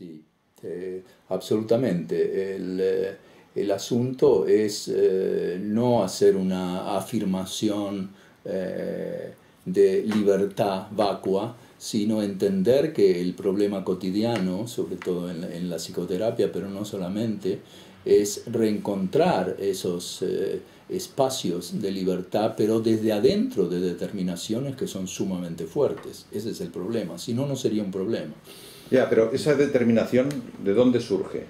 Sí, absolutamente. El asunto es no hacer una afirmación de libertad vacua, sino entender que el problema cotidiano, sobre todo en la psicoterapia, pero no solamente, es reencontrar esos espacios de libertad, pero desde adentro de determinaciones que son sumamente fuertes. Ese es el problema, si no, no sería un problema. Ya, pero esa determinación, ¿de dónde surge?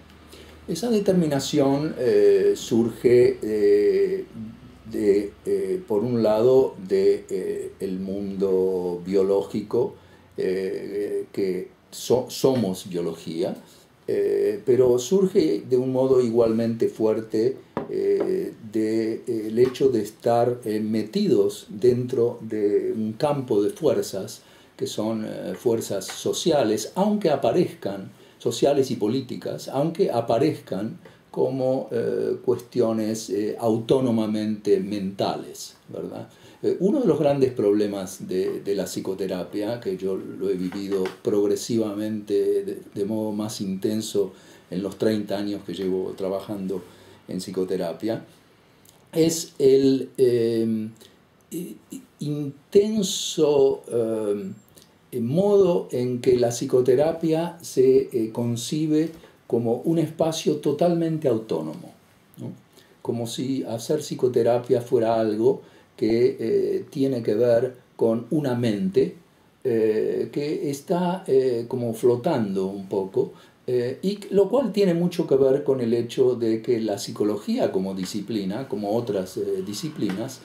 Esa determinación surge por un lado, del mundo biológico, que somos biología, pero surge de un modo igualmente fuerte del hecho de estar metidos dentro de un campo de fuerzas que son fuerzas sociales, aunque aparezcan sociales y políticas, aunque aparezcan como cuestiones autónomamente mentales, ¿verdad? Uno de los grandes problemas de la psicoterapia, que yo lo he vivido progresivamente de modo más intenso en los 30 años que llevo trabajando en psicoterapia, es el intenso modo en que la psicoterapia se concibe como un espacio totalmente autónomo, ¿no? Como si hacer psicoterapia fuera algo que tiene que ver con una mente que está como flotando un poco, y lo cual tiene mucho que ver con el hecho de que la psicología como disciplina, como otras disciplinas,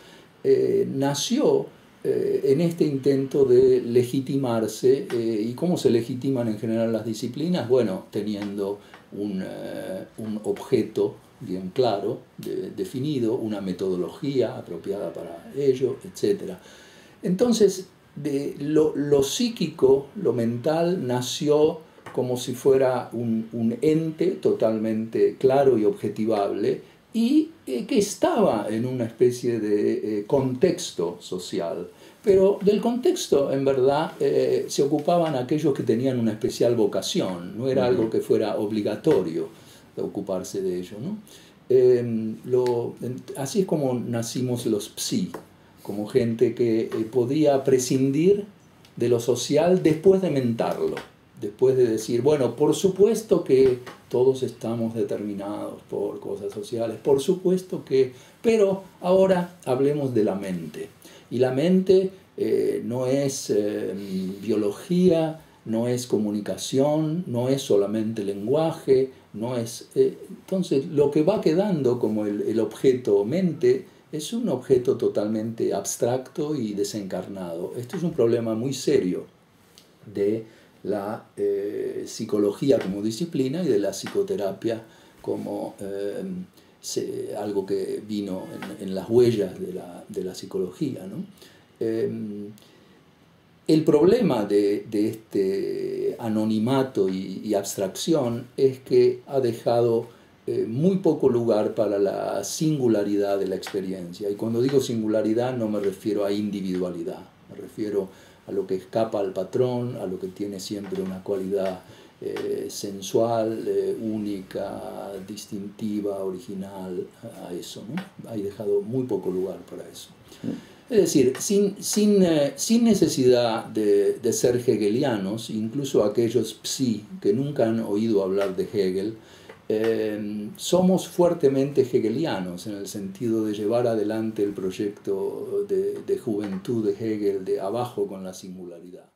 nació en este intento de legitimarse. ¿Y cómo se legitiman en general las disciplinas? Bueno, teniendo un objeto bien claro, definido, una metodología apropiada para ello, etc. Entonces, lo psíquico, lo mental, nació como si fuera un ente totalmente claro y objetivable, y que estaba en una especie de contexto social. Pero del contexto, en verdad, se ocupaban aquellos que tenían una especial vocación, no era algo que fuera obligatorio de ocuparse de ello, ¿no? Así es como nacimos los psi, como gente que podía prescindir de lo social después de mentarlo, después de decir, bueno, por supuesto que todos estamos determinados por cosas sociales, por supuesto que, pero ahora hablemos de la mente. Y la mente no es biología, no es comunicación, no es solamente lenguaje, no es... entonces, lo que va quedando como el objeto mente es un objeto totalmente abstracto y desencarnado. Esto es un problema muy serio de la psicología como disciplina y de la psicoterapia como algo que vino en las huellas de la psicología, ¿no? El problema de este anonimato y abstracción es que ha dejado muy poco lugar para la singularidad de la experiencia. Y cuando digo singularidad no me refiero a individualidad, me refiero a lo que escapa al patrón, a lo que tiene siempre una cualidad sensual, única, distintiva, original, a eso, ¿no? Hay dejado muy poco lugar para eso. Es decir, sin necesidad de ser hegelianos, incluso aquellos psi que nunca han oído hablar de Hegel, somos fuertemente hegelianos en el sentido de llevar adelante el proyecto de juventud de Hegel, de abajo con la singularidad.